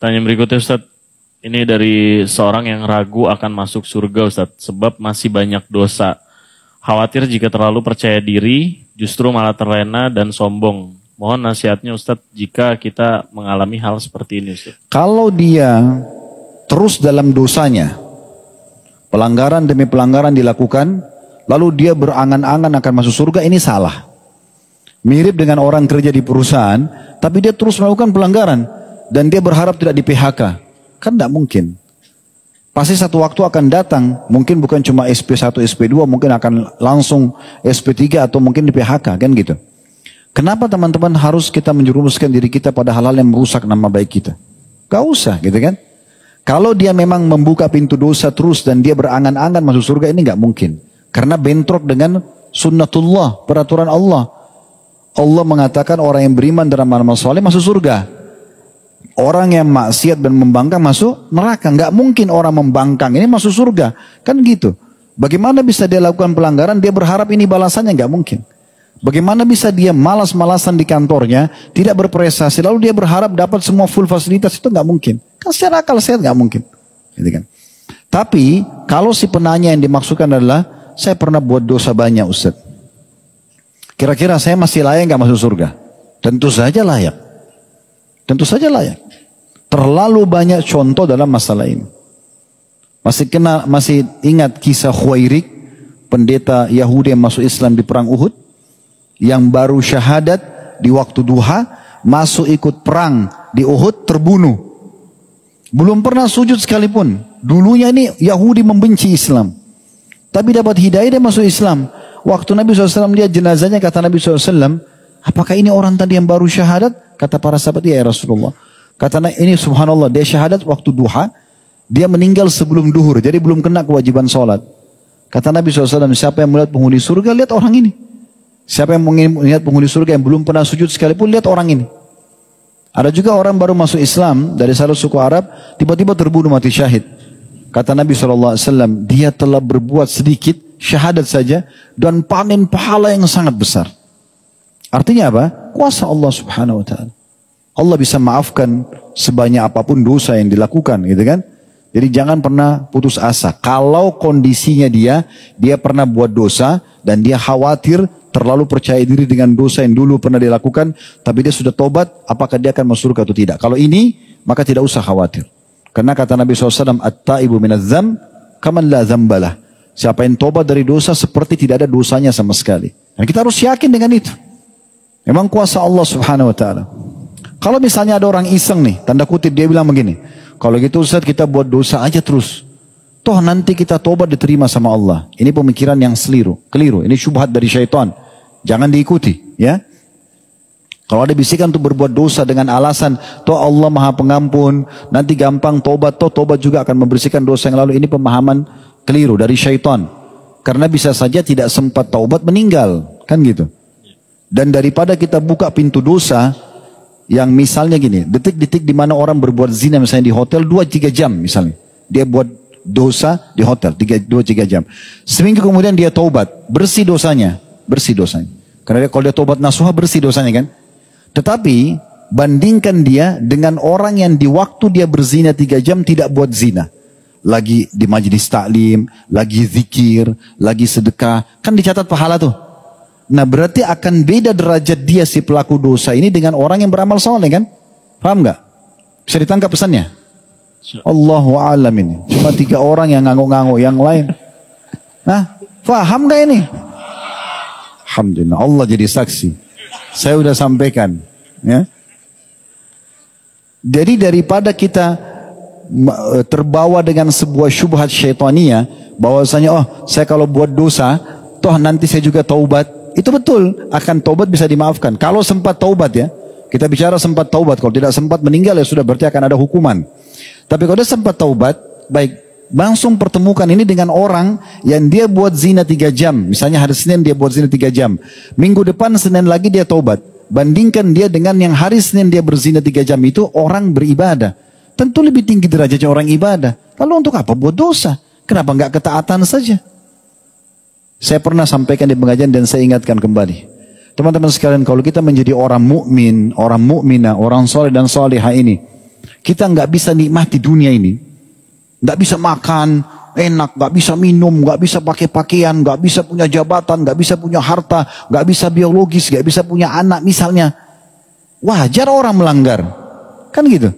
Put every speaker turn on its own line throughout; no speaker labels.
Tanya berikutnya Ustadz, ini dari seorang yang ragu akan masuk surga Ustadz, sebab masih banyak dosa. Khawatir jika terlalu percaya diri, justru malah terlena dan sombong. Mohon nasihatnya Ustadz jika kita mengalami hal seperti ini Ustadz.
Kalau dia terus dalam dosanya, pelanggaran demi pelanggaran dilakukan, lalu dia berangan-angan akan masuk surga, ini salah. Mirip dengan orang kerja di perusahaan, tapi dia terus melakukan pelanggaran, dan dia berharap tidak di PHK. Kan tidak mungkin. Pasti satu waktu akan datang, mungkin bukan cuma SP1, SP2, mungkin akan langsung SP3 atau mungkin di PHK, kan gitu. Kenapa teman-teman harus kita menjerumuskan diri kita pada hal-hal yang merusak nama baik kita? Gak usah gitu kan. Kalau dia memang membuka pintu dosa terus dan dia berangan-angan masuk surga, ini gak mungkin. Karena bentrok dengan sunnatullah, peraturan Allah. Allah mengatakan orang yang beriman dan amal saleh masuk surga. Orang yang maksiat dan membangkang masuk neraka. Gak mungkin orang membangkang ini masuk surga. Kan gitu. Bagaimana bisa dia lakukan pelanggaran, dia berharap ini balasannya? Gak mungkin. Bagaimana bisa dia malas-malasan di kantornya, tidak berprestasi, lalu dia berharap dapat semua full fasilitas? Itu gak mungkin. Kan secara akal sehat gak mungkin. Gitu kan. Tapi kalau si penanya yang dimaksudkan adalah, saya pernah buat dosa banyak Ustaz. Kira-kira saya masih layak gak masuk surga? Tentu saja layak. Tentu saja layak. Terlalu banyak contoh dalam masalah ini. Masih ingat kisah Khuwairik, pendeta Yahudi yang masuk Islam di perang Uhud, yang baru syahadat di waktu duha, masuk ikut perang di Uhud, terbunuh. Belum pernah sujud sekalipun. Dulunya ini Yahudi membenci Islam. Tapi dapat hidayah, dia masuk Islam. Waktu Nabi SAW lihat jenazahnya, kata Nabi SAW, apakah ini orang tadi yang baru syahadat? Kata para sahabat, ya Rasulullah. Kata ini subhanallah, dia syahadat waktu duha, dia meninggal sebelum duhur, jadi belum kena kewajiban sholat. Kata Nabi SAW, siapa yang melihat penghuni surga, lihat orang ini. Siapa yang melihat penghuni surga yang belum pernah sujud sekalipun, lihat orang ini. Ada juga orang baru masuk Islam dari salah suku Arab, tiba-tiba terbunuh mati syahid. Kata Nabi SAW, dia telah berbuat sedikit, syahadat saja, dan panen pahala yang sangat besar. Artinya apa? Kuasa Allah Subhanahu Wa Taala. Allah bisa maafkan sebanyak apapun dosa yang dilakukan, gitu kan? Jadi jangan pernah putus asa. Kalau kondisinya dia pernah buat dosa dan dia khawatir, terlalu percaya diri dengan dosa yang dulu pernah dilakukan, tapi dia sudah tobat, apakah dia akan masuk surga atau tidak? Kalau ini, maka tidak usah khawatir. Karena kata Nabi SAW, at-taibu minadz-dzamb kaman la dzambalah. Siapa yang tobat dari dosa seperti tidak ada dosanya sama sekali. Dan kita harus yakin dengan itu. Memang kuasa Allah Subhanahu Wa Taala. Kalau misalnya ada orang iseng nih, tanda kutip dia bilang begini, kalau gitu Ustaz kita buat dosa aja terus. Toh nanti kita tobat diterima sama Allah. Ini pemikiran yang keliru. Ini syubhat dari syaitan. Jangan diikuti, ya. Kalau ada bisikan untuk berbuat dosa dengan alasan, toh Allah Maha Pengampun, nanti gampang tobat, toh tobat juga akan membersihkan dosa yang lalu. Ini pemahaman keliru dari syaitan. Karena bisa saja tidak sempat taubat meninggal, kan gitu. Dan daripada kita buka pintu dosa, yang misalnya gini, detik-detik di mana orang berbuat zina misalnya di hotel 2-3 jam misalnya. Dia buat dosa di hotel 2-3 jam. Seminggu kemudian dia taubat, bersih dosanya. Karena kalau dia taubat nasuha bersih dosanya kan. Tetapi bandingkan dia dengan orang yang di waktu dia berzina 3 jam tidak buat zina. Lagi di majelis taklim, lagi zikir, lagi sedekah, kan dicatat pahala tuh. Nah berarti akan beda derajat dia si pelaku dosa ini dengan orang yang beramal soleh kan? Paham nggak? Bisa ditangkap pesannya? Allahu a'lam ini. Cuma 3 orang yang ngangguk-ngangguk, yang lain. Nah, paham nggak ini? Alhamdulillah, Allah jadi saksi. Saya udah sampaikan. Ya. Jadi daripada kita terbawa dengan sebuah syubhat syaitaniyah, bahwasanya oh saya kalau buat dosa, toh nanti saya juga taubat. Itu betul, akan taubat bisa dimaafkan. Kalau sempat taubat ya, kita bicara sempat taubat. Kalau tidak sempat meninggal ya sudah berarti akan ada hukuman. Tapi kalau dia sempat taubat, baik, langsung pertemukan ini dengan orang yang dia buat zina 3 jam. Misalnya hari Senin dia buat zina 3 jam. Minggu depan Senin lagi dia taubat. Bandingkan dia dengan yang hari Senin dia berzina 3 jam itu orang beribadah. Tentu lebih tinggi derajatnya orang ibadah. Lalu untuk apa buat dosa? Kenapa enggak ketaatan saja? Saya pernah sampaikan di pengajian dan saya ingatkan kembali. Teman-teman sekalian, kalau kita menjadi orang mukmin, orang mukminah, orang soleh dan solehah ini, kita nggak bisa nikmati dunia ini. Nggak bisa makan enak, nggak bisa minum, nggak bisa pakai pakaian, nggak bisa punya jabatan, nggak bisa punya harta, nggak bisa biologis, nggak bisa punya anak misalnya. Wajar orang melanggar. Kan gitu.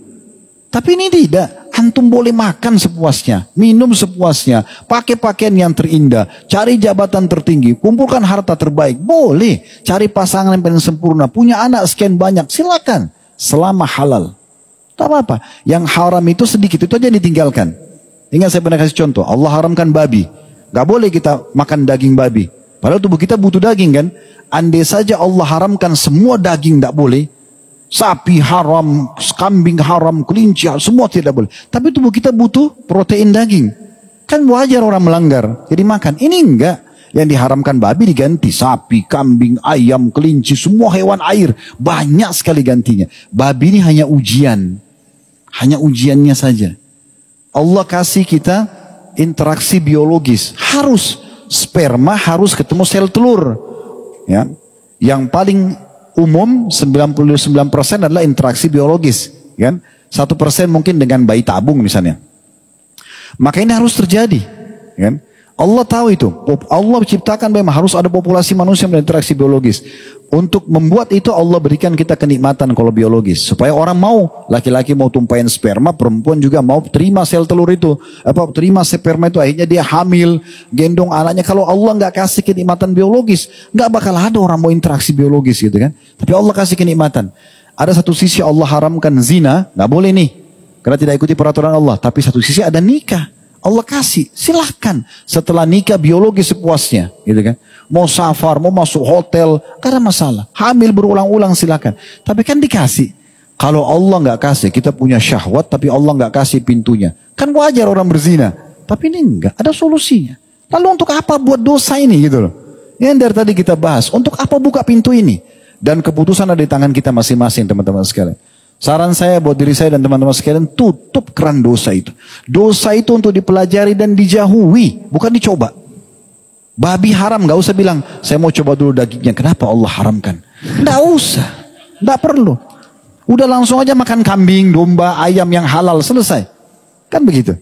Tapi ini tidak. Antum boleh makan sepuasnya, minum sepuasnya, pakai pakaian yang terindah, cari jabatan tertinggi, kumpulkan harta terbaik. Boleh. Cari pasangan yang paling sempurna, punya anak sekian banyak, silakan. Selama halal. Tak apa-apa. Yang haram itu sedikit, itu aja ditinggalkan. Ingat saya pernah kasih contoh, Allah haramkan babi. Gak boleh kita makan daging babi. Padahal tubuh kita butuh daging kan. Andai saja Allah haramkan semua daging tak boleh. Sapi haram, kambing haram, kelinci, semua tidak boleh. Tapi tubuh kita butuh protein daging. Kan wajar orang melanggar, jadi makan. Ini enggak. Yang diharamkan babi diganti. Sapi, kambing, ayam, kelinci, semua hewan air. Banyak sekali gantinya. Babi ini hanya ujian. Hanya ujiannya saja. Allah kasih kita interaksi biologis. Harus. Sperma harus ketemu sel telur. Ya. Yang paling umum 99% adalah interaksi biologis, kan? 1% mungkin dengan bayi tabung misalnya. Maka ini harus terjadi, kan? Allah tahu itu. Allah ciptakan memang harus ada populasi manusia yang berinteraksi biologis. Untuk membuat itu Allah berikan kita kenikmatan kalau biologis. Supaya orang mau, laki-laki mau tumpahin sperma, perempuan juga mau terima sel telur itu. Terima sperma itu, akhirnya dia hamil, gendong anaknya. Kalau Allah nggak kasih kenikmatan biologis, nggak bakal ada orang mau interaksi biologis gitu kan. Tapi Allah kasih kenikmatan. Ada satu sisi Allah haramkan zina, nggak boleh nih. Karena tidak ikuti peraturan Allah. Tapi satu sisi ada nikah. Allah kasih, silahkan. Setelah nikah biologis sepuasnya, gitu kan. Mau safar, mau masuk hotel, gak ada masalah. Hamil berulang-ulang silahkan. Tapi kan dikasih. Kalau Allah nggak kasih, kita punya syahwat, tapi Allah nggak kasih pintunya. Kan wajar orang berzina. Tapi ini enggak, ada solusinya. Lalu untuk apa buat dosa ini gitu loh. Yang dari tadi kita bahas, untuk apa buka pintu ini? Dan keputusan ada di tangan kita masing-masing teman-teman sekalian. Saran saya buat diri saya dan teman-teman sekalian, tutup keran dosa itu. Dosa itu untuk dipelajari dan dijauhi, bukan dicoba. Babi haram, gak usah bilang, saya mau coba dulu dagingnya. Kenapa Allah haramkan? Gak usah, gak perlu. Udah langsung aja makan kambing, domba, ayam yang halal, selesai. Kan begitu.